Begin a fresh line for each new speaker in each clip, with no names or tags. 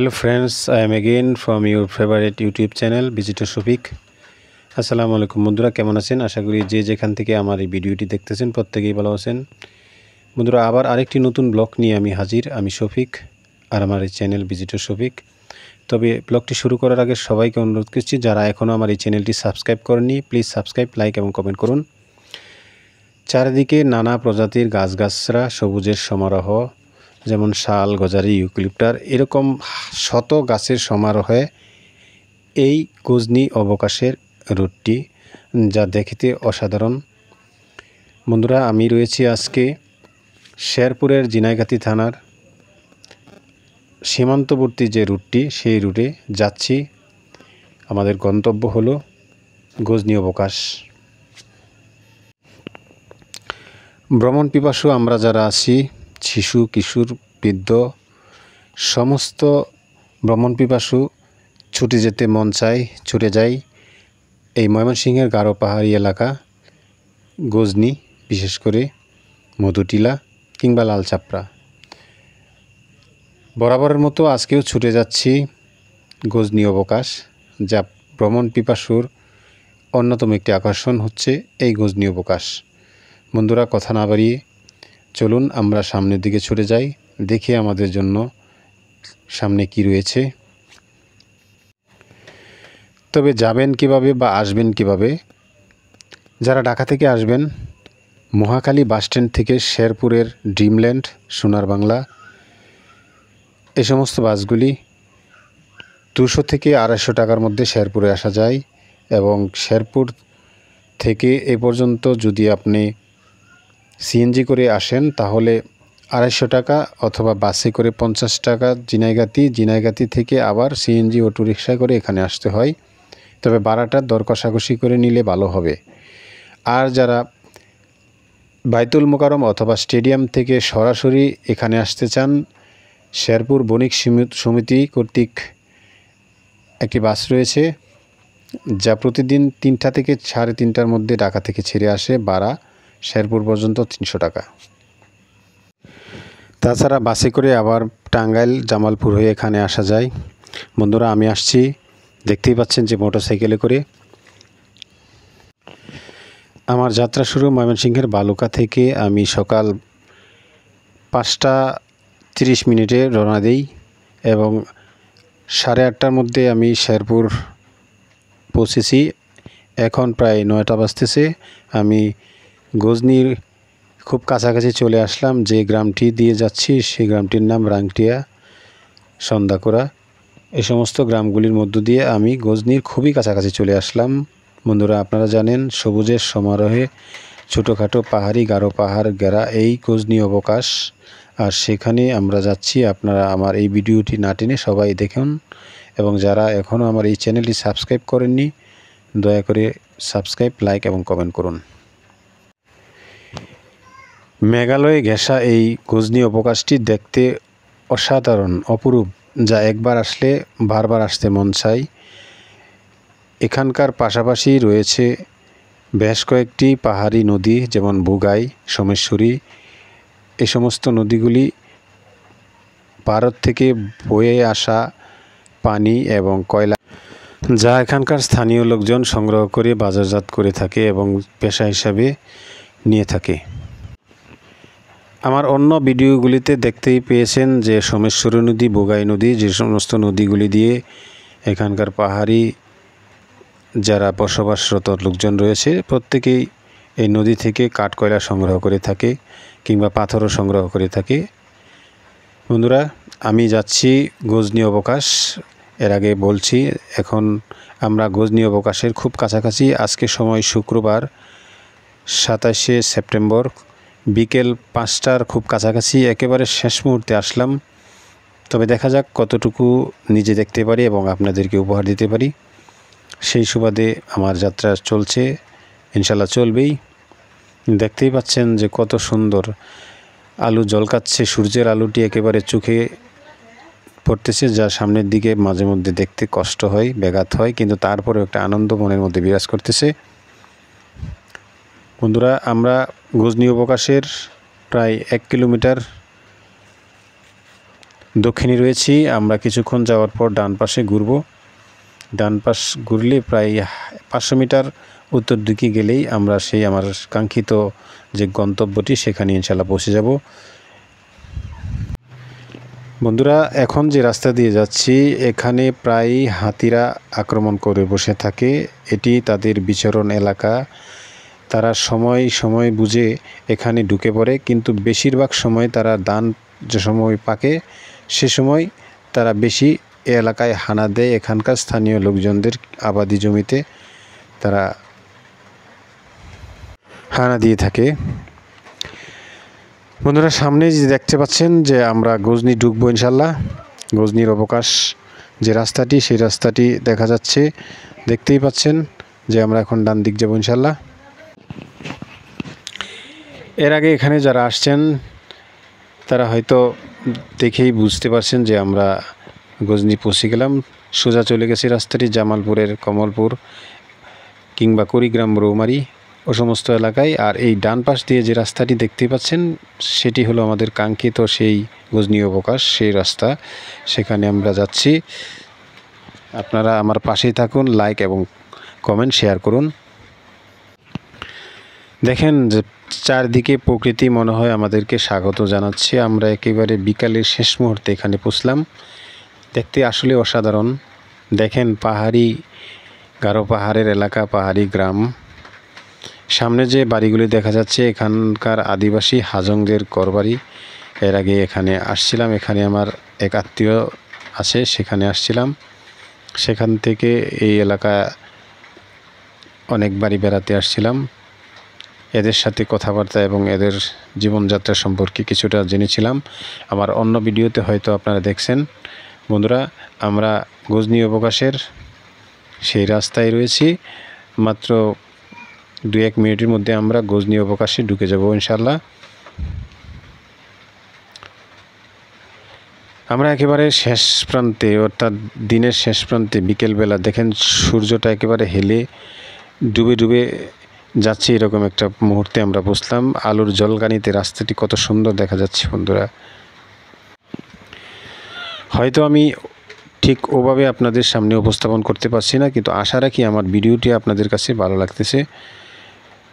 Hello friends, I am again from your favorite YouTube channel Visitor Shofik. আসসালামু আলাইকুম বন্ধুরা, কেমন আছেন? আশা করি যে যেখান থেকে আমার এই ভিডিওটি দেখতেছেন প্রত্যেকেই ভালো আছেন। বন্ধুরা, আবার আরেকটি নতুন ব্লগ নিয়ে আমি হাজির। আমি শফিক আর আমার এই চ্যানেল ভিজিটর শফিক। তবে ব্লগটি শুরু করার আগে সবাইকে অনুরোধ করছি, যারা এখনও আমার এই চ্যানেলটি সাবস্ক্রাইব করেননি প্লিজ সাবস্ক্রাইব, লাইক এবং কমেন্ট করুন। চারিদিকে নানা প্রজাতির গাছগাছরা, সবুজের সমারোহ, যেমন শাল, গজারি, ইউক্যালিপ্টাস, এরকম শত গাছের সমারোহে এই গজনী অবকাশের রুটটি, যা দেখিতে অসাধারণ। বন্ধুরা, আমি রয়েছি আজকে শেরপুরের ঝিনাইগাতি থানার সীমান্তবর্তী যে রুটটি, সেই রুটে যাচ্ছি। আমাদের গন্তব্য হলো গজনী অবকাশ। ভ্রমণ পিপাসু আমরা যারা আছি, শিশু, কিশোর, বৃদ্ধ, সমস্ত ভ্রমণ পিপাসু ছুটে যেতে মন চায়, ছুটে যাই এই ময়মনসিংহের গারো পাহাড়ি এলাকা গজনী, বিশেষ করে মধুটিলা কিংবা লাল চাপড়া। বরাবরের মতো আজকেও ছুটে যাচ্ছি গজনী অবকাশ, যা ভ্রমণ পিপাসুর অন্যতম একটি আকর্ষণ হচ্ছে এই গজনী অবকাশ। বন্ধুরা, কথা না বাড়িয়ে চলুন আমরা সামনের দিকে ছুটে যাই, দেখি আমাদের জন্য সামনে কি রয়েছে। তবে যাবেন কিভাবে বা আসবেন কিভাবে? যারা ঢাকা থেকে আসবেন, মহাখালী বাসস্ট্যান্ড থেকে শেরপুরের ড্রিমল্যান্ড, সোনার বাংলা, এই সমস্ত বাসগুলি 200 থেকে 250 টাকার মধ্যে শেরপুরে আসা যায়। এবং শেরপুর থেকে এ পর্যন্ত যদি আপনি সিএনজি করে আসেন তাহলে 250 টাকা, অথবা বাসে করে 50 টাকা ঝিনাইগাতি থেকে আবার সিএনজি অটো রিক্সা করে এখানে আসতে হয়। তবে ভাড়াটা দর কষাকষি করে নিলে ভালো হবে। আর যারা বাইতুল মোকাররম অথবা স্টেডিয়াম থেকে সরাসরি এখানে আসতে চান, শেরপুর বণিক সমিতি কর্তৃক একটি বাস রয়েছে, যা প্রতিদিন 3টা থেকে 3:30টার মধ্যে ঢাকা থেকে ছেড়ে আসে। ভাড়া শেরপুর পর্যন্ত 300 টাকা। তাছাড়া বাসে করে আবার টাঙ্গাইল, জামালপুর হয়ে এখানে আসা যায়। বন্ধুরা, আমি আসছি, দেখতেই পাচ্ছেন যে মোটরসাইকেলে করে। আমার যাত্রা শুরু ময়মনসিংহের বালুকা থেকে। আমি সকাল 5টা 30 মিনিটে রওনা দিই এবং 8:30টার মধ্যে আমি শেরপুর পৌঁছেছি। এখন প্রায় 9টা বাজতেছে। আমি গজনীর খুব কাছাকাছি চলে আসলাম। যে গ্রামটি দিয়ে যাচ্ছি সেই গ্রামটির নাম রাংটিয়া, সন্ধ্যাকোড়া, এই সমস্ত গ্রামগুলির মধ্য দিয়ে আমি গজনীর খুবই কাছাকাছি চলে আসলাম। বন্ধুরা, আপনারা জানেন সবুজের সমারোহে ছোটোখাটো পাহাড়ি গারো পাহাড় ঘেরা এই গজনী অবকাশ, আর সেখানে আমরা যাচ্ছি। আপনারা আমার এই ভিডিওটি না টেনে সবাই দেখুন, এবং যারা এখনও আমার এই চ্যানেলটি সাবস্ক্রাইব করেননি দয়া করে সাবস্ক্রাইব, লাইক এবং কমেন্ট করুন। মেঘালয়ে ঘেঁষা এই গজনী অবকাশটি দেখতে অসাধারণ, অপরূপ, যা একবার আসলে বারবার আসতে মন চায়। এখানকার পাশাপাশি রয়েছে বেশ কয়েকটি পাহাড়ি নদী, যেমন বুগাই, সোমেশ্বরী। এই সমস্ত নদীগুলি ভারত থেকে বয়ে আসা পানি এবং কয়লা, যা এখানকার স্থানীয় লোকজন সংগ্রহ করে বাজারজাত করে থাকে এবং পেশা হিসাবে নিয়ে থাকে। আমার অন্য ভিডিওগুলিতে দেখতেই পেয়েছেন যে সোমেশ্বরী নদী, বুগাই নদী, যে সমস্ত নদীগুলি দিয়ে এখানকার পাহাড়ি যারা বসবাসরত লোকজন রয়েছে প্রত্যেকেই এই নদী থেকে কাঠ কয়লা সংগ্রহ করে থাকে কিংবা পাথরও সংগ্রহ করে থাকে। বন্ধুরা, আমি যাচ্ছি গজনী অবকাশ। এর আগে বলছি, এখন আমরা গজনী অবকাশের খুব কাছাকাছি। আজকে সময় শুক্রবার 27শে সেপ্টেম্বর, বিকেল 5টার খুব কাছাকাছি, একেবারে শেষ মুহূর্তে আসলাম। তবে দেখা যাক কতটুকু নিজে দেখতে পারি এবং আপনাদেরকে উপহার দিতে পারি। সেই সুবাদে আমার যাত্রা চলছে, ইনশাল্লাহ চলবেই। দেখতেই পাচ্ছেন যে কত সুন্দর আলো ঝলকাচ্ছে, সূর্যের আলোটি একেবারে চোখে পড়তেছে, যা সামনের দিকে মাঝে মধ্যে দেখতে কষ্ট হয়, ব্যাঘাত হয়, কিন্তু তারপরেও একটা আনন্দ মনের মধ্যে বিরাজ করতেছে। বন্ধুরা, আমরা গজনী অবকাশের প্রায় 1 কিলোমিটার দক্ষিণে রয়েছি। আমরা কিছুক্ষণ যাওয়ার পর ডান পাশে ঘুরব। ডান পাশ ঘুরলে প্রায় 500 মিটার উত্তর দিকে গেলেই আমরা সেই আমার কাঙ্ক্ষিত যে গন্তব্যটি সেখানে ইনশাল্লাহ পৌঁছে যাব। বন্ধুরা, এখন যে রাস্তা দিয়ে যাচ্ছি এখানে প্রায় হাতিরা আক্রমণ করে বসে থাকে। এটি তাদের বিচরণ এলাকা। তারা সময় সময় বুঝে এখানে ঢুকে পড়ে, কিন্তু বেশিরভাগ সময় তারা ধান যে সময় পাকে সে সময় তারা বেশি এ এলাকায় হানা দেয়। এখানকার স্থানীয় লোকজনদের আবাদি জমিতে তারা হানা দিয়ে থাকে। বন্ধুরা, সামনে যে দেখতে পাচ্ছেন যে আমরা গজনি ঢুকবো ইনশাল্লাহ। গজনির অবকাশ যে রাস্তাটি সেই রাস্তাটি দেখা যাচ্ছে, দেখতেই পাচ্ছেন যে আমরা এখন ডান দিক যাবো ইনশাল্লাহ। এর আগে এখানে যারা আসছেন তারা হয়তো দেখেই বুঝতে পারছেন যে আমরা গজনি পৌঁছে গেলাম। সোজা চলে গেছে রাস্তাটি জামালপুরের কমলপুর কিংবা কুড়িগ্রাম রৌমারি ও সমস্ত এলাকায়। আর এই ডান পাশ দিয়ে যে রাস্তাটি দেখতে পাচ্ছেন সেটি হলো আমাদের কাঙ্ক্ষিত সেই গজনি অবকাশ, সেই রাস্তা। সেখানে আমরা যাচ্ছি। আপনারা আমার পাশেই থাকুন, লাইক এবং কমেন্ট শেয়ার করুন। দেখেন যে চারদিকে প্রকৃতি মনে হয় আমাদেরকে স্বাগত জানাচ্ছে। আমরা একেবারে বিকালের শেষ মুহূর্তে এখানে পৌঁছলাম। দেখতে আসলে অসাধারণ। দেখেন পাহাড়ি গারো পাহাড়ের এলাকা, পাহাড়ি গ্রাম। সামনে যে বাড়িগুলি দেখা যাচ্ছে এখানকার আদিবাসী হাজংদের ঘরবাড়ি। এর আগে এখানে আসছিলাম, এখানে আমার এক আত্মীয় আছে, সেখানে আসছিলাম। সেখান থেকে এই এলাকা অনেক বাড়ি বেড়াতে আসছিলাম। এদের সাথে কথাবার্তা এবং এদের জীবনযাত্রা সম্পর্কে কিছুটা জেনেছিলাম। আমার অন্য ভিডিওতে হয়তো আপনারা দেখছেন। বন্ধুরা, আমরা গজনি অবকাশের সেই রাস্তায় রয়েছি। মাত্র 2-1 মিনিটের মধ্যে আমরা গজনি অবকাশে ঢুকে যাব ইনশাল্লাহ। আমরা একেবারে শেষ প্রান্তে, অর্থাৎ দিনের শেষ প্রান্তে, বিকেলবেলা দেখেন সূর্যটা একেবারে হেলে ডুবে ডুবে যাচ্ছে, এরকম একটা মুহূর্তে আমরা বসলাম। আলোর জলকানিতে রাস্তাটি কত সুন্দর দেখা যাচ্ছে। বন্ধুরা, হয়তো আমি ঠিক ওভাবে আপনাদের সামনে উপস্থাপন করতে পারছি না, কিন্তু আশা রাখি আমার ভিডিওটি আপনাদের কাছে ভালো লাগতেছে।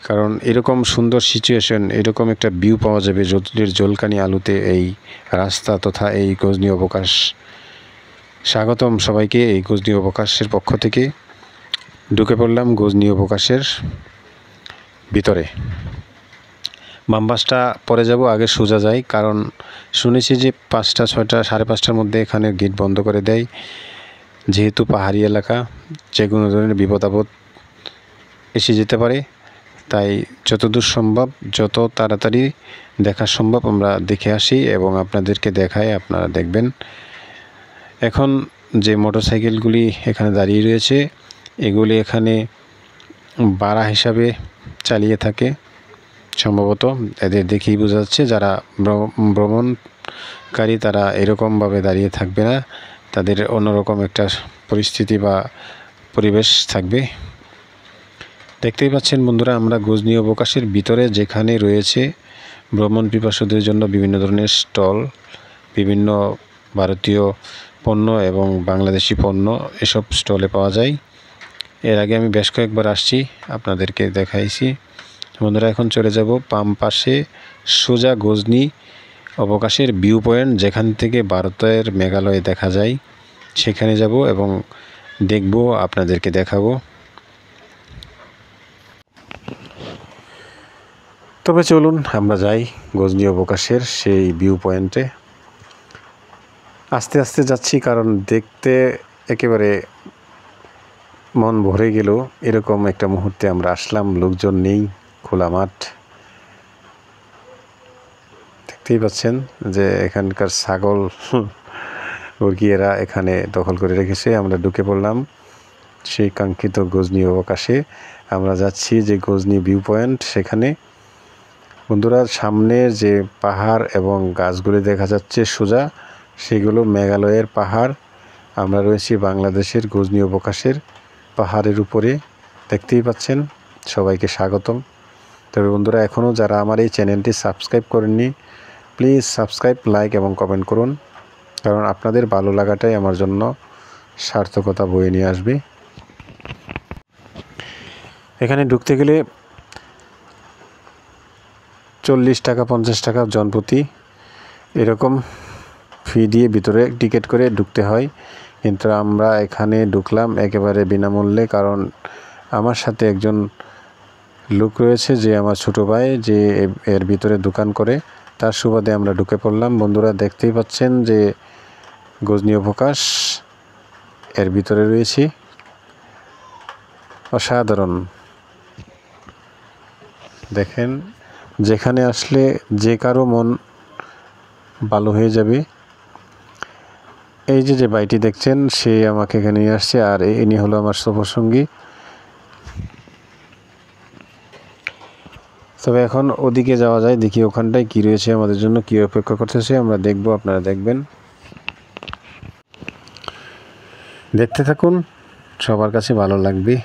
কারণ এরকম সুন্দর সিচুয়েশন, এরকম একটা ভিউ পাওয়া যাবে জ্যোতির জলকানি আলোতে এই রাস্তা তথা এই গজনি অবকাশ। স্বাগতম সবাইকে এই গজনি অবকাশের পক্ষ থেকে। ঢুকে পড়লাম গজনি অবকাশের ভিতরে। বাম পাশটা পরে যাব, আগে সোজা যাই। কারণ শুনেছি যে 5টা 6টা 5:30টার মধ্যে এখানে গেট বন্ধ করে দেয়। যেহেতু পাহাড়ি এলাকা, যে কোনো ধরনের বিপদ আপদ এসে যেতে পারে। তাই যতদূর সম্ভব, যত তাড়াতাড়ি দেখা সম্ভব আমরা দেখে আসি এবং আপনাদেরকে দেখাই, আপনারা দেখবেন। এখন যে মোটরসাইকেলগুলি এখানে দাঁড়িয়ে রয়েছে এগুলি এখানে ভাড়া হিসাবে চালিয়ে থাকে সম্ভবত। এদের দেখেই বোঝা যাচ্ছে যারা ভ্রমণকারী তারা এরকমভাবে দাঁড়িয়ে থাকবে না, তাদের অন্যরকম একটা পরিস্থিতি বা পরিবেশ থাকবে। দেখতেই পাচ্ছেন বন্ধুরা, আমরা গজনি অবকাশের ভিতরে যেখানে রয়েছে ভ্রমণ পিপাসুদের জন্য বিভিন্ন ধরনের স্টল, বিভিন্ন ভারতীয় পণ্য এবং বাংলাদেশি পণ্য এসব স্টলে পাওয়া যায়। এর আগে আমি বেশ কয়েকবার আসছি, আপনাদেরকে দেখাইছি। বন্ধুরা, এখন চলে যাব বাম পাশে সোজা গজনি অবকাশের ভিউ পয়েন্ট, যেখান থেকে ভারতের মেঘালয় দেখা যায়। সেখানে যাব এবং দেখব, আপনাদেরকে দেখাবো। তবে চলুন আমরা যাই গজনি অবকাশের সেই ভিউ পয়েন্টে। আস্তে আস্তে যাচ্ছি, কারণ দেখতে একেবারে মন ভরে গেল। এরকম একটা মুহূর্তে আমরা আসলাম, লোকজন নেই, খোলা মাঠ। দেখতেই পাচ্ছেন যে এখানকার ছাগল মুরগিরা এখানে দখল করে রেখেছে। আমরা ঢুকে পড়লাম সেই কাঙ্ক্ষিত গজনি অবকাশে। আমরা যাচ্ছি যে গজনি ভিউ পয়েন্ট সেখানে। বন্ধুরা, সামনে যে পাহাড় এবং গাছগুলি দেখা যাচ্ছে সোজা, সেগুলো মেঘালয়ের পাহাড়। আমরা রয়েছি বাংলাদেশের গজনি অবকাশের পাহাড়ের উপরে, দেখতেই পাচ্ছেন। সবাইকে স্বাগতম। তবে বন্ধুরা, এখনও যারা আমার এই চ্যানেলটি সাবস্ক্রাইব করেননি, প্লিজ সাবস্ক্রাইব, লাইক এবং কমেন্ট করুন। কারণ আপনাদের ভালো লাগাটাই আমার জন্য সার্থকতা বয়ে নিয়ে আসবে। এখানে ঢুকতে গেলে 40 টাকা 50 টাকা জনপ্রতি এরকম ফি দিয়ে ভিতরে টিকিট করে ঢুকতে হয়, কিন্তু আমরা এখানে ঢুকলাম একেবারে বিনামূল্যে। কারণ আমার সাথে একজন লোক রয়েছে যে আমার ছোট ভাই, যে এর ভিতরে দোকান করে, তার সুবাদে আমরা ঢুকে পড়লাম। বন্ধুরা দেখতেই পাচ্ছেন যে গজনী অবকাশ এর ভিতরে রয়েছি, অসাধারণ। দেখেন, যেখানে আসলে যে কারো মন ভালো হয়ে যাবে। এই যে ভাইটি দেখছেন, সে আমাকে এখানে নিয়ে আসছে, আর ইনি হলো আমার সফরসঙ্গী। তবে এখন ওদিকে যাওয়া যায়, দেখি ওখানটায় কি রয়েছে, আমাদের জন্য কি অপেক্ষা করতেছে আমরা দেখব, আপনারা দেখবেন, দেখতে থাকুন, সবার কাছে ভালো লাগবে।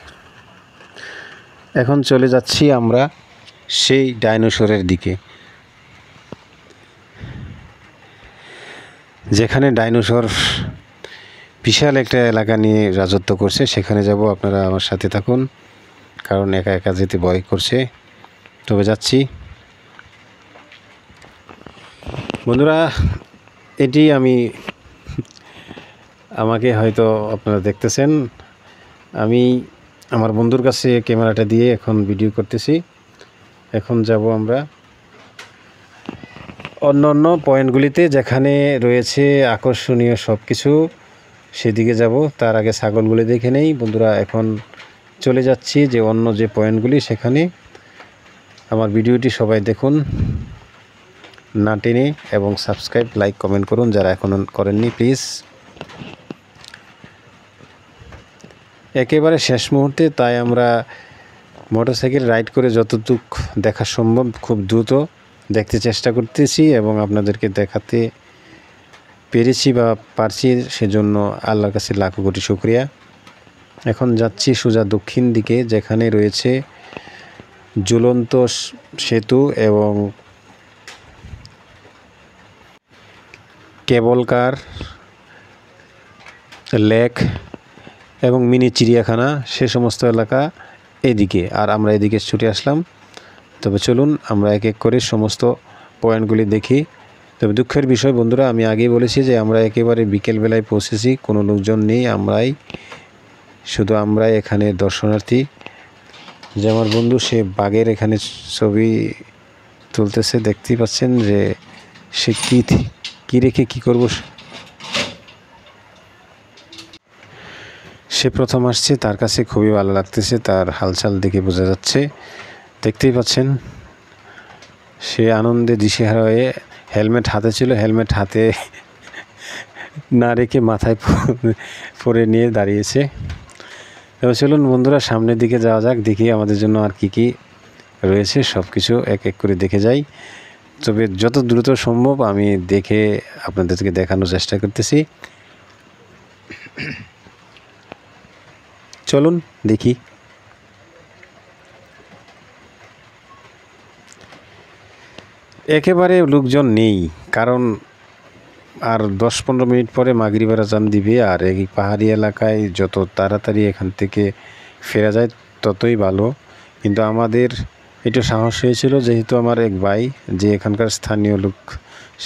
এখন চলে যাচ্ছি আমরা সেই ডাইনোসরের দিকে, যেখানে ডাইনোসর বিশাল একটা এলাকা নিয়ে রাজত্ব করছে, সেখানে যাব। আপনারা আমার সাথে থাকুন, কারণ একা একা যেতে ভয় করছে। তবে যাচ্ছি। বন্ধুরা, এটি আমাকে হয়তো আপনারা দেখতেছেন, আমি আমার বন্ধুর কাছে ক্যামেরাটা দিয়ে এখন ভিডিও করতেছি। এখন যাব আমরা অন্য পয়েন্টগুলিতে, যেখানে রয়েছে আকর্ষণীয় সব কিছু, সেদিকে যাব। তার আগে ছাগলগুলি দেখে নেই। বন্ধুরা, এখন চলে যাচ্ছি যে অন্য যে পয়েন্টগুলি, সেখানে আমার ভিডিওটি সবাই দেখুন না টেনে, এবং সাবস্ক্রাইব, লাইক, কমেন্ট করুন যারা এখনও করেননি, প্লিজ। একেবারে শেষ মুহূর্তে, তাই আমরা মোটরসাইকেল রাইড করে যতটুক দেখা সম্ভব খুব দ্রুত দেখতে চেষ্টা করতেছি, এবং আপনাদেরকে দেখাতে পেরেছি বা পারছি, সেজন্য আল্লাহর কাছে লাখো কোটি শুকরিয়া। এখন যাচ্ছি সোজা দক্ষিণ দিকে, যেখানে রয়েছে ঝুলন্ত সেতু এবং কেবল কার, লেক এবং মিনি চিড়িয়াখানা, সে সমস্ত এলাকা এদিকে। আর আমরা এদিকে ছুটে আসলাম। তবে চলুন আমরা এক এক করে সমস্ত পয়েন্টগুলি দেখি। তবে দুঃখের বিষয় বন্ধুরা, আমি আগেই বলেছি যে আমরা একেবারে বিকেলবেলায় পৌঁছেছি, কোনো লোকজন নেই, শুধু আমরাই এখানে দর্শনার্থী। যে আমার বন্ধু, সে বাঘের এখানে ছবি তুলতেছে, দেখতেই পাচ্ছেন যে সে কি রেখে কি করব। সে প্রথম আসছে, তার কাছে খুবই ভালো লাগতেছে, তার হালচাল দেখে বোঝা যাচ্ছে, দেখতেই পাচ্ছেন। সে আনন্দে দিশেহারা হয়ে, হেলমেট হাতে ছিল, হেলমেট হাতে না রেখে মাথায় পরে নিয়ে দাঁড়িয়েছে। এবার চলুন বন্ধুরা, সামনের দিকে যাওয়া যাক, দেখি আমাদের জন্য আর কি রয়েছে, সব কিছু এক এক করে দেখে যাই। তবে যত দ্রুত সম্ভব আমি দেখে আপনাদেরকে দেখানোর চেষ্টা করতেছি। চলুন দেখি। একেবারে লোকজন নেই, কারণ আর 10-15 মিনিট পরে মাগরিবের আজান দিবে। আর এই পাহাড়ি এলাকায় যত তাড়াতাড়ি এখান থেকে ফেরা যায় ততই ভালো। কিন্তু আমাদের একটু সাহস হয়েছিল, যেহেতু আমার এক ভাই যে এখানকার স্থানীয় লোক,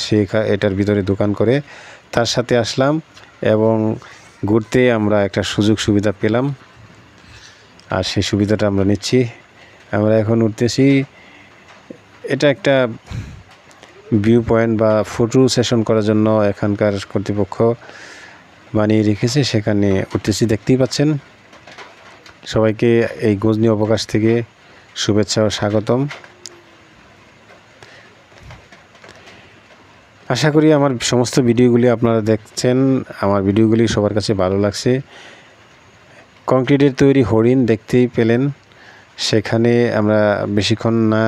সে এটার ভিতরে দোকান করে, তার সাথে আসলাম এবং ঘুরতে আমরা একটা সুযোগ সুবিধা পেলাম, আর সেই সুবিধাটা আমরা নিচ্ছি। আমরা এখন উঠতেছি, এটা একটা ভিউ পয়েন্ট বা ফটো সেশন করার জন্য এখানকার কর্তৃপক্ষ বানিয়ে রেখেছে, সেখানে উঠতেছি, দেখতেই পাচ্ছেন। সবাইকে এই গজনী অবকাশ থেকে শুভেচ্ছা ও স্বাগতম। আশা করি আমার সমস্ত ভিডিওগুলি আপনারা দেখছেন, আমার ভিডিওগুলি সবার কাছে ভালো লাগছে। কংক্রিটের তৈরি হরিণ দেখতেই পেলেন, সেখানে আমরা বেশিক্ষণ না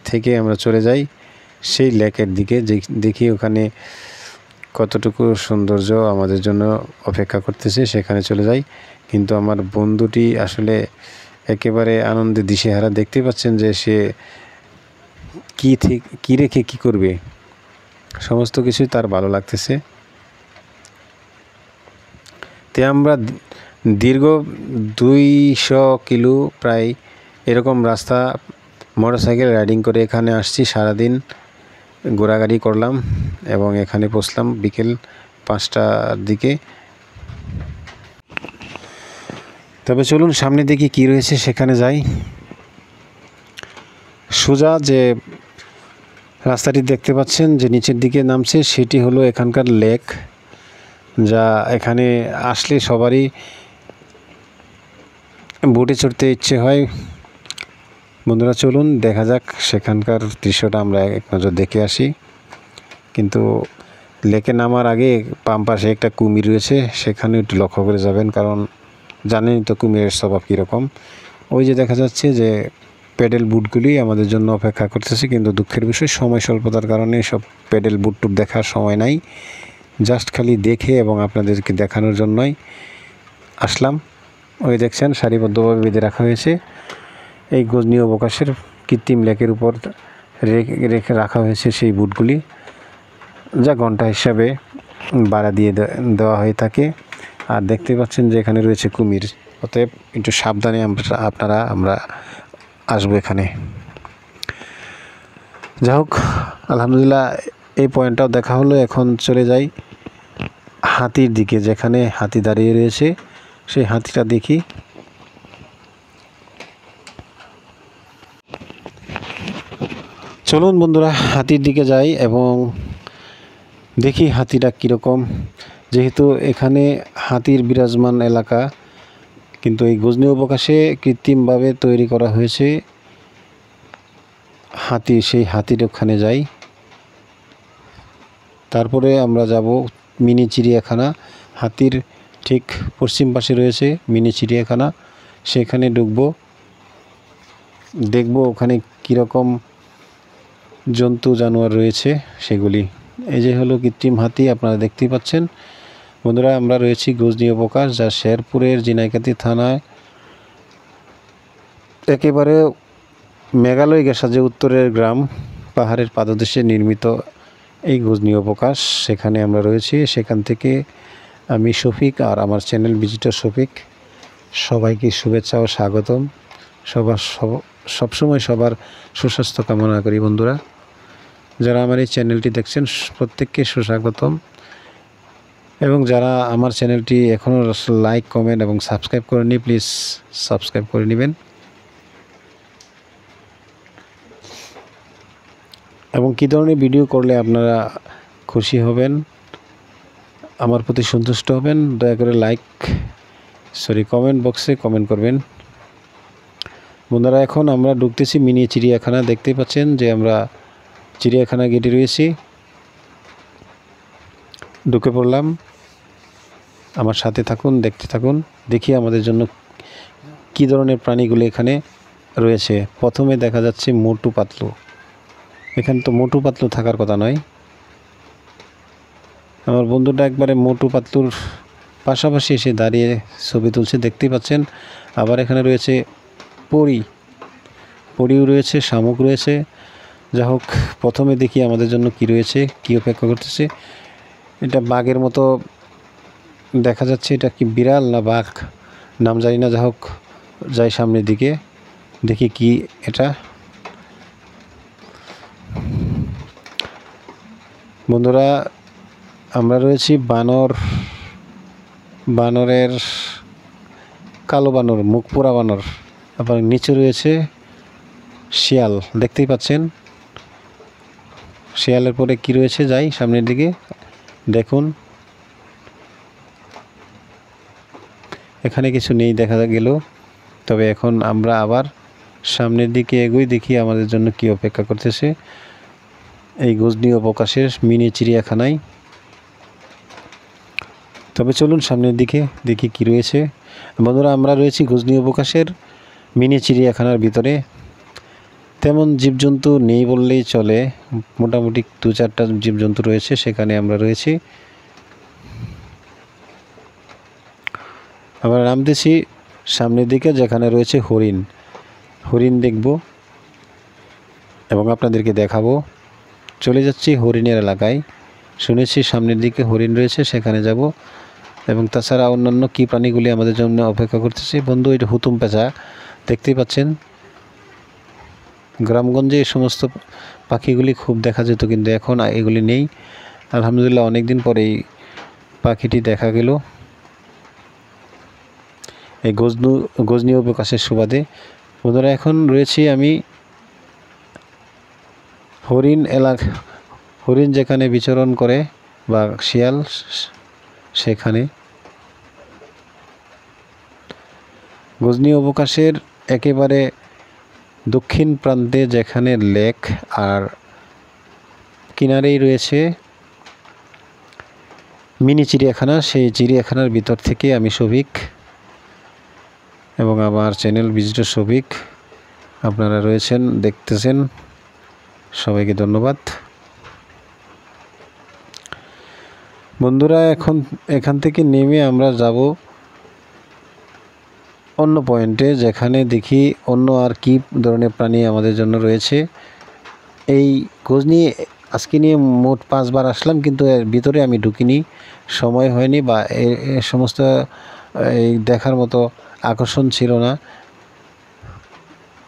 থেকে আমরা চলে যাই সেই লেকের দিকে, দেখি ওখানে কতটুকু সৌন্দর্য আমাদের জন্য অপেক্ষা করতেছে, সেখানে চলে যাই। কিন্তু আমার বন্ধুটি আসলে একেবারে আনন্দে দিশেহারা, দেখতে পাচ্ছেন যে সে কি রেখে কি করবে, সমস্ত কিছুই তার ভালো লাগতেছে। তে আমরা দীর্ঘ 200 কিলো প্রায় এরকম রাস্তা মোটরসাইকেল রাইডিং করে এখানে আসছি। সারাদিন ঘোরাঘুরি করলাম এবং এখানে পৌঁছলাম বিকেল 5টার দিকে। তবে চলুন সামনে দেখি কি রয়েছে, সেখানে যাই। সোজা যে রাস্তাটি দেখতে পাচ্ছেন যে নিচের দিকে নামছে, সেটি হলো এখানকার লেক, যা এখানে আসলে সবারই বোটে চড়তে ইচ্ছে হয়। বন্ধুরা চলুন দেখা যাক সেখানকার দৃশ্যটা আমরা এক নজর দেখে আসি। কিন্তু লেকে নামার আগে বাম পাশে একটা কুমির রয়েছে, সেখানে একটু লক্ষ্য করে যাবেন, কারণ জানেনই তো কুমিরের স্বভাব কীরকম। ওই যে দেখা যাচ্ছে যে প্যাডেল বুটগুলি আমাদের জন্য অপেক্ষা করতেছে, কিন্তু দুঃখের বিষয় সময় স্বল্পতার কারণে সব প্যাডেল বুট দেখার সময় নাই। জাস্ট খালি দেখে এবং আপনাদেরকে দেখানোর জন্যই আসলাম। ওই দেখছেন সারিবদ্ধভাবে বেঁধে রাখা হয়েছে। এই গজনী অবকাশের কৃত্রিম লেকের উপর রেখে রাখা হয়েছে সেই বুটগুলি, যা ঘন্টা হিসাবে ভাড়া দিয়ে দেওয়া হয়ে থাকে। আর দেখতে পাচ্ছেন যে এখানে রয়েছে কুমির, অতএব একটু সাবধানে আমরা আসবো এখানে। যাই হোক, আলহামদুলিল্লাহ এই পয়েন্টটাও দেখা হলো। এখন চলে যাই হাতির দিকে, যেখানে হাতি দাঁড়িয়ে রয়েছে সেই হাতিটা দেখি। চলুন বন্ধুরা হাতির দিকে যাই এবং দেখি হাতিটা কীরকম। যেহেতু এখানে হাতির বিরাজমান এলাকা, কিন্তু এই গজনী অবকাশে কৃত্রিমভাবে তৈরি করা হয়েছে হাতি, সেই হাতির ওখানে যাই। তারপরে আমরা যাব মিনি চিড়িয়াখানা। হাতির ঠিক পশ্চিম পাশে রয়েছে মিনি চিড়িয়াখানা, সেখানে ঢুকবো, দেখব ওখানে কীরকম জন্তু জানোয়ার রয়েছে সেগুলি। এই যে হলো কৃত্রিম হাতি, আপনারা দেখতেই পাচ্ছেন। বন্ধুরা আমরা রয়েছি গজনী অবকাশ, যা শেরপুরের ঝিনাইগাতি থানায় একেবারে মেঘালয় গেসা যে উত্তরের গ্রাম, পাহাড়ের পাদদেশে নির্মিত এই গজনী অবকাশ, সেখানে আমরা রয়েছি। সেখান থেকে আমি শফিক আর আমার চ্যানেল ভিজিটর শফিক সবাইকে শুভেচ্ছা ও স্বাগতম। সবসময় সবার সুস্বাস্থ্য কামনা করি। বন্ধুরা যারা আমার এই চ্যানেলটি দেখছেন প্রত্যেককে সুস্বাগতম, এবং যারা আমার চ্যানেলটি এখনও লাইক, কমেন্ট এবং সাবস্ক্রাইব করেনি, প্লিজ সাবস্ক্রাইব করে নেবেন এবং কী ধরনের ভিডিও করলে আপনারা খুশি হবেন, আমার প্রতি সন্তুষ্ট হবেন, দয়া করে কমেন্ট বক্সে কমেন্ট করবেন। বন্ধুরা এখন আমরা ঢুকতেছি মিনি চিড়িয়াখানা। দেখতেই পাচ্ছেন যে আমরা চিড়িয়াখানা গেটে রয়েছি, ঢুকে পড়লাম। আমার সাথে থাকুন, দেখতে থাকুন, দেখি আমাদের জন্য কী ধরনের প্রাণীগুলো এখানে রয়েছে। প্রথমে দেখা যাচ্ছে মোটু পাতলু। এখানে তো মোটু পাতলু থাকার কথা নয়। আমার বন্ধুটা একবারে মোটু পাতলুর পাশাপাশি এসে দাঁড়িয়ে ছবি তুলছে, দেখতেই পাচ্ছেন। আবার এখানে রয়েছে পরিও রয়েছে, শামুক রয়েছে। যা হোক, প্রথমে দেখি আমাদের জন্য কি রয়েছে, কী অপেক্ষা করতেছে। এটা বাঘের মতো দেখা যাচ্ছে, এটা কি বিড়াল না বাঘ নাম জানি না। যা হোক, যাই সামনের দিকে দেখি কি এটা। বন্ধুরা আমরা রয়েছি বানরের কালো বানর, মুখ পোড়া বানর। আবার নিচে রয়েছে শিয়াল, দেখতেই পাচ্ছেন। শিয়ালের পরে কি রয়েছে, যাই সামনের দিকে দেখুন। এখানে কিছু নেই দেখা গেল, তবে এখন আমরা আবার সামনের দিকে এগোই, দেখি আমাদের জন্য কি অপেক্ষা করতেছে এই গজনী অবকাশের মিনি চিড়িয়াখানায়। তবে চলুন সামনের দিকে দেখি কি রয়েছে। বন্ধুরা আমরা রয়েছি গজনী অবকাশের মিনি চিড়িয়াখানার ভিতরে। তেমন জীবজন্তু নেই বললেই চলে, মোটামুটি 2-4টা জীবজন্তু রয়েছে, সেখানে আমরা রয়েছি। আমরা নামতেছি সামনের দিকে, যেখানে রয়েছে হরিণ দেখব এবং আপনাদেরকে দেখাবো। চলে যাচ্ছি হরিণের এলাকায়। শুনেছি সামনের দিকে হরিণ রয়েছে, সেখানে যাব। এবং তাছাড়া অন্যান্য কী প্রাণীগুলি আমাদের জন্য অপেক্ষা করতেছে। বন্ধু, এটা হুতুম পেঁচা দেখতেই পাচ্ছেন। গ্রামগঞ্জে এই সমস্ত পাখিগুলি খুব দেখা যেত, কিন্তু এখন এগুলি নেই। আলহামদুলিল্লাহ অনেক দিন পরে এই পাখিটি দেখা গেল এই গজনী অবকাশের সুবাদে। বন্ধুরা, এখন রয়েছি আমি হরিণ যেখানে বিচরণ করে বা শিয়াল, সেখানে গজনী অবকাশের একেবারে দক্ষিণ প্রান্তে যেখানে লেক আর কিনারেই রয়েছে মিনি চিড়িয়াখানা, সেই চিড়িয়াখানার ভিতর থেকে আমি শফিক এবং আমার চ্যানেল ভিজিটর শফিক, আপনারা রয়েছেন, দেখতেছেন, সবাইকে ধন্যবাদ। বন্ধুরা, এখান থেকে নেমে আমরা যাব অন্য পয়েন্টে, যেখানে দেখি অন্য আর কি ধরনের প্রাণী আমাদের জন্য রয়েছে। এই গজনী আজকে নিয়ে মোট 5 বার আসলাম, কিন্তু এর ভিতরে আমি ঢুকিনি, সময় হয়নি বা এ সমস্ত এই দেখার মতো আকর্ষণ ছিল না।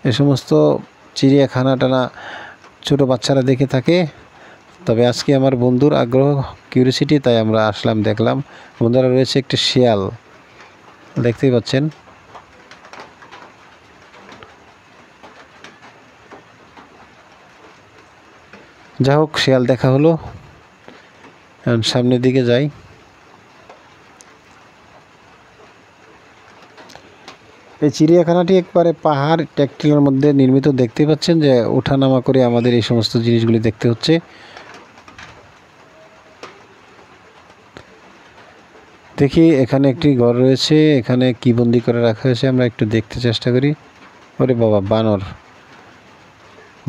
এ সমস্ত চিড়িয়াখানাটা না ছোটো বাচ্চারা দেখে থাকে, তবে আজকে আমার বন্ধুর আগ্রহ, কিউরিসিটি, তাই আমরা আসলাম, দেখলাম। বন্ধুরা, রয়েছে একটি শিয়াল, দেখতেই পাচ্ছেন। যা হোক, শিয়াল দেখা হলো, সামনের দিকে যাই। এই চিড়িয়াখানাটি একবারে পাহাড় ট্যাক্টিলের মধ্যে নির্মিত, দেখতে পাচ্ছেন যে ওঠানামা করে আমাদের এই সমস্ত জিনিসগুলি দেখতে হচ্ছে। দেখি এখানে একটি ঘর রয়েছে, এখানে কি বন্দি করে রাখা হয়েছে আমরা একটু দেখতে চেষ্টা করি। ওরে বাবা,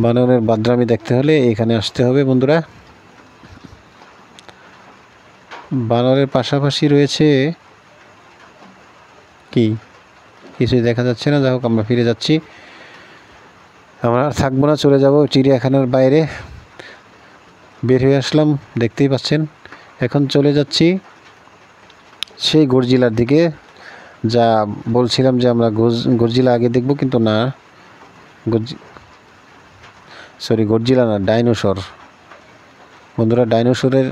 বানরের বাদরামি দেখতে হলে এখানে আসতে হবে। বন্ধুরা, বানরের পাশাপাশি রয়েছে কিছুই দেখা যাচ্ছে না। যাই হোক, আমরা ফিরে যাচ্ছি, আমরা থাকবো না, চলে যাব চিড়িয়াখানার বাইরে। বের হয়ে আসলাম, দেখতেই পাচ্ছেন। এখন চলে যাচ্ছি সেই গডজিলার দিকে, যা বলছিলাম যে আমরা গডজিলা আগে দেখব, কিন্তু না, গডজিলা না, ডাইনোসর। বন্ধুরা, ডাইনোসরের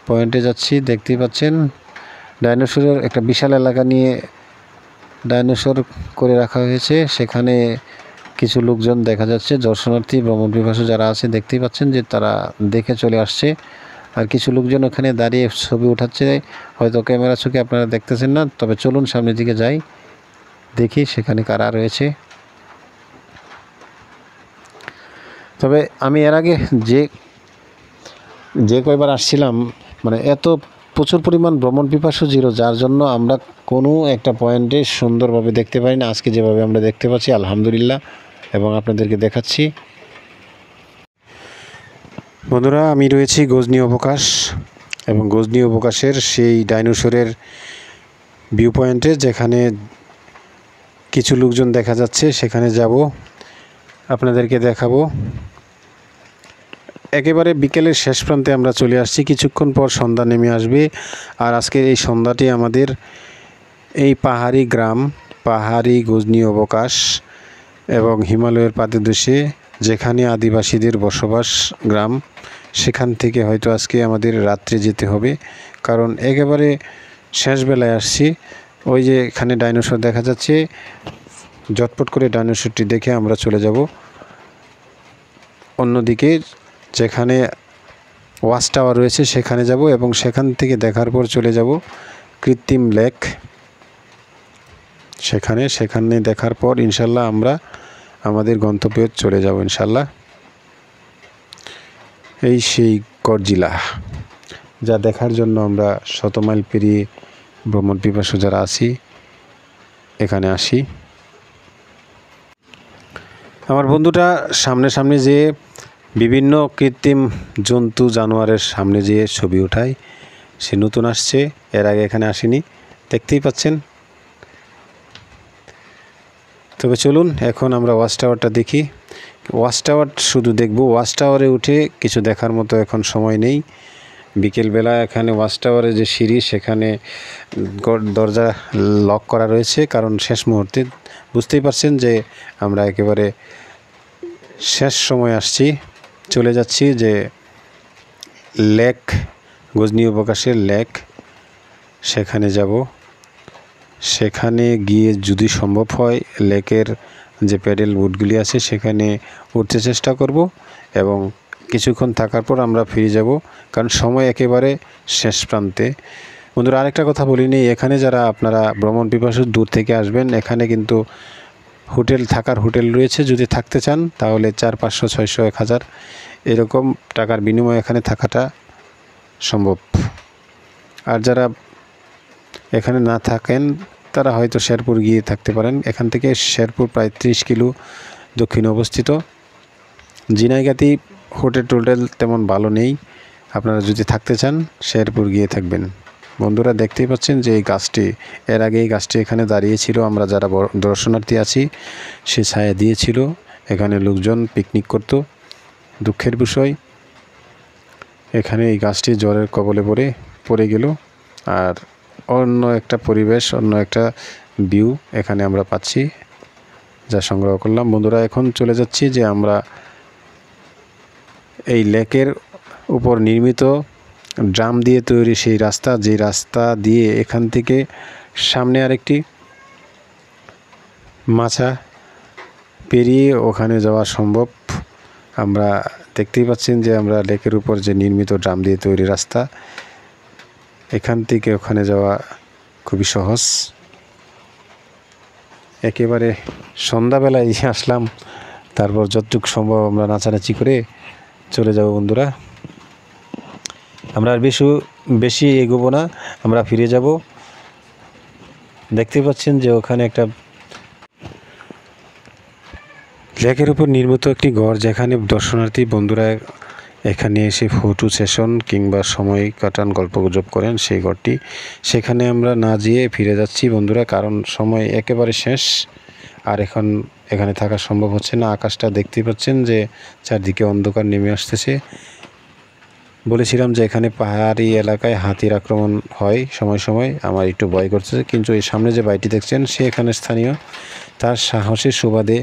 পয়েন্টে যাচ্ছি, দেখতেই পাচ্ছেন। ডাইনোসরের একটা বিশাল এলাকা নিয়ে ডাইনোসর করে রাখা হয়েছে, সেখানে কিছু লোকজন দেখা যাচ্ছে, দর্শনার্থী, ভ্রমণ পিপাসু যারা আছে, দেখতেই পাচ্ছেন যে তারা দেখে চলে আসছে। আর কিছু লোকজন ওখানে দাঁড়িয়ে ছবি উঠাচ্ছে, হয়তো ক্যামেরা চোখে আপনারা দেখতেছেন না। তবে চলুন সামনের দিকে যাই, দেখি সেখানে কারা রয়েছে। তবে আমি এর আগে যে কয়বার আসছিলাম, মানে এত প্রচুর পরিমাণ ভ্রমণ পিপাসু ছিল, যার জন্য আমরা কোনো একটা পয়েন্টে সুন্দরভাবে দেখতে পারি না। আজকে যেভাবে আমরা দেখতে পাচ্ছি, আলহামদুলিল্লাহ, এবং আপনাদেরকে দেখাচ্ছি। বন্ধুরা, আমি রয়েছি গজনী অবকাশ, এবং গজনী অবকাশের সেই ডাইনোসরের ভিউ পয়েন্টে, যেখানে কিছু লোকজন দেখা যাচ্ছে, সেখানে যাব, আপনাদেরকে দেখাবো। একেবারে বিকেলের শেষ প্রান্তে আমরা চলে আসছি, কিছুক্ষণ পর সন্ধ্যা নেমে আসবে। আর আজকের এই সন্ধ্যাটি আমাদের এই পাহাড়ি গ্রাম, পাহাড়ি গজনী অবকাশ এবং হিমালয়ের পাদদেশে যেখানে আদিবাসীদের বসবাস গ্রাম, সেখান থেকে হয়তো আজকে আমাদের রাত্রে যেতে হবে, কারণ একেবারে শেষ বেলায় আসছি। ওই যে এখানে ডাইনোসর দেখা যাচ্ছে, ঝটপট করে ডাইনোসরটি দেখে আমরা চলে যাব অন্যদিকে, যেখানে ওয়াচ টাওয়ার রয়েছে সেখানে যাব, এবং সেখান থেকে দেখার পর চলে যাব কৃত্রিম লেক, সেখানে দেখার পর ইনশাল্লাহ আমরা আমাদের গন্তব্যে চলে যাব ইনশাল্লাহ। এই সেই গডজিলা, যা দেখার জন্য আমরা শত মাইল পেরিয়ে ভ্রমণ পিপাসু যারা আছি এখানে আসি। আমার বন্ধুটা সামনে যে বিভিন্ন কৃত্রিম জন্তু জানোয়ারের সামনে যেয়ে ছবি ওঠায়, সে নতুন আসছে, এর আগে এখানে আসেনি, দেখতেই পাচ্ছেন। তবে চলুন এখন আমরা ওয়াচ টাওয়ারটা দেখি। ওয়াচ টাওয়ার শুধু দেখব, ওয়াচ টাওয়ারে উঠে কিছু দেখার মতো এখন সময় নেই, বিকেলবেলা এখানে ওয়াচ টাওয়ারে যে সিঁড়ি সেখানে দরজা লক করা রয়েছে, কারণ শেষ মুহূর্তে বুঝতেই পারছেন যে আমরা একেবারে শেষ সময় আসছি, চলে যাচ্ছি যে লেক গজনী উপকাশের লেক সেখানে যাব। সেখানে গিয়ে যদি সম্ভব হয় লেকের যে প্যাডেল বোটগুলি আছে সেখানে উঠতে চেষ্টা করব এবং কিছুক্ষণ থাকার পর আমরা ফিরে যাব, কারণ সময় একেবারে শেষ প্রান্তে। বন্ধুরা, আরেকটা কথা বলিনি, এখানে যারা আপনারা ভ্রমণ পিপাসু দূর থেকে আসবেন, এখানে কিন্তু থাকার হোটেল রয়েছে। যদি থাকতে চান তাহলে 400, 500, 600, 1000 এরকম টাকার বিনিময়ে এখানে থাকাটা সম্ভব। আর যারা এখানে না থাকেন তারা হয়তো শেরপুর গিয়ে থাকতে পারেন। এখান থেকে শেরপুর প্রায় 30 কিলো দক্ষিণে অবস্থিত। ঝিনাইগাতি হোটেল তেমন ভালো নেই, আপনারা যদি থাকতে চান শেরপুর গিয়ে থাকবেন। বন্ধুরা, দেখতেই পাচ্ছেন যে এই গাছটি, এর আগে এই গাছটি এখানে দাঁড়িয়েছিল। আমরা যারা দর্শনার্থী আছি সে ছায়া দিয়েছিল, এখানে লোকজন পিকনিক করত। দুঃখের বিষয় এখানে এই গাছটি জ্বরের কবলে পড়ে গেল। আর অন্য একটা পরিবেশ, অন্য একটা ভিউ এখানে আমরা পাচ্ছি, যা সংগ্রহ করলাম। বন্ধুরা, এখন চলে যাচ্ছি যে আমরা এই লেকের উপর নির্মিত ড্রাম দিয়ে তৈরি সেই রাস্তা, যে রাস্তা দিয়ে এখান থেকে সামনে আরেকটি মাছা পেরিয়ে ওখানে যাওয়া সম্ভব। আমরা দেখতেই পাচ্ছেন যে আমরা লেকের উপর যে নির্মিত ড্রাম দিয়ে তৈরি রাস্তা, এখান থেকে ওখানে যাওয়া খুবই সহজ। একেবারে সন্ধ্যাবেলায় আসলাম, তারপর যতটুকু সম্ভব আমরা নাচানাচি করে চলে যাব। বন্ধুরা, আমরা আর বেশি এগোবো না, আমরা ফিরে যাব। দেখতে পাচ্ছেন যে ওখানে একটা লেকের উপর নির্মিত একটি ঘর, যেখানে দর্শনার্থী বন্ধুরা এখানে এসে ফটো সেশন কিংবা সময় কাটান, গল্পগুজব করেন, সেই ঘরটি। সেখানে আমরা না যেয়ে ফিরে যাচ্ছি বন্ধুরা, কারণ সময় একেবারে শেষ। আর এখানে থাকা সম্ভব হচ্ছে না। আকাশটা দেখতেই পাচ্ছেন যে চারদিকে অন্ধকার নেমে আসতেছে। বলেছিলাম যে এখানে পাহাড়ি এলাকায় হাতির আক্রমণ হয় সময় সময়, আমার একটু ভয় করতেছে। কিন্তু এই সামনে যে ভাইটি দেখছেন সে এখানে স্থানীয়, তার সাহসের সুবাদে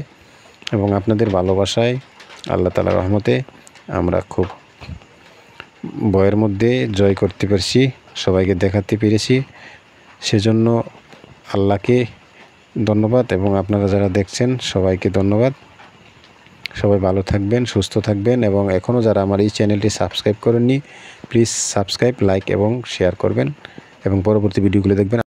এবং আপনাদের ভালোবাসায়, আল্লাহ তাআলার রহমতে আমরা খুব ভয়ের মধ্যে জয় করতে পেরেছি, সবাইকে দেখাতে পেরেছি। সেজন্য আল্লাহকে ধন্যবাদ এবং আপনারা যারা দেখছেন সবাইকে ধন্যবাদ। সবাই ভালো থাকবেন, সুস্থ থাকবেন এবং এখনও যারা আমার এই চ্যানেলটি সাবস্ক্রাইব করেননি প্লিজ সাবস্ক্রাইব, লাইক এবং শেয়ার করবেন এবং পরবর্তী ভিডিওগুলো দেখবেন।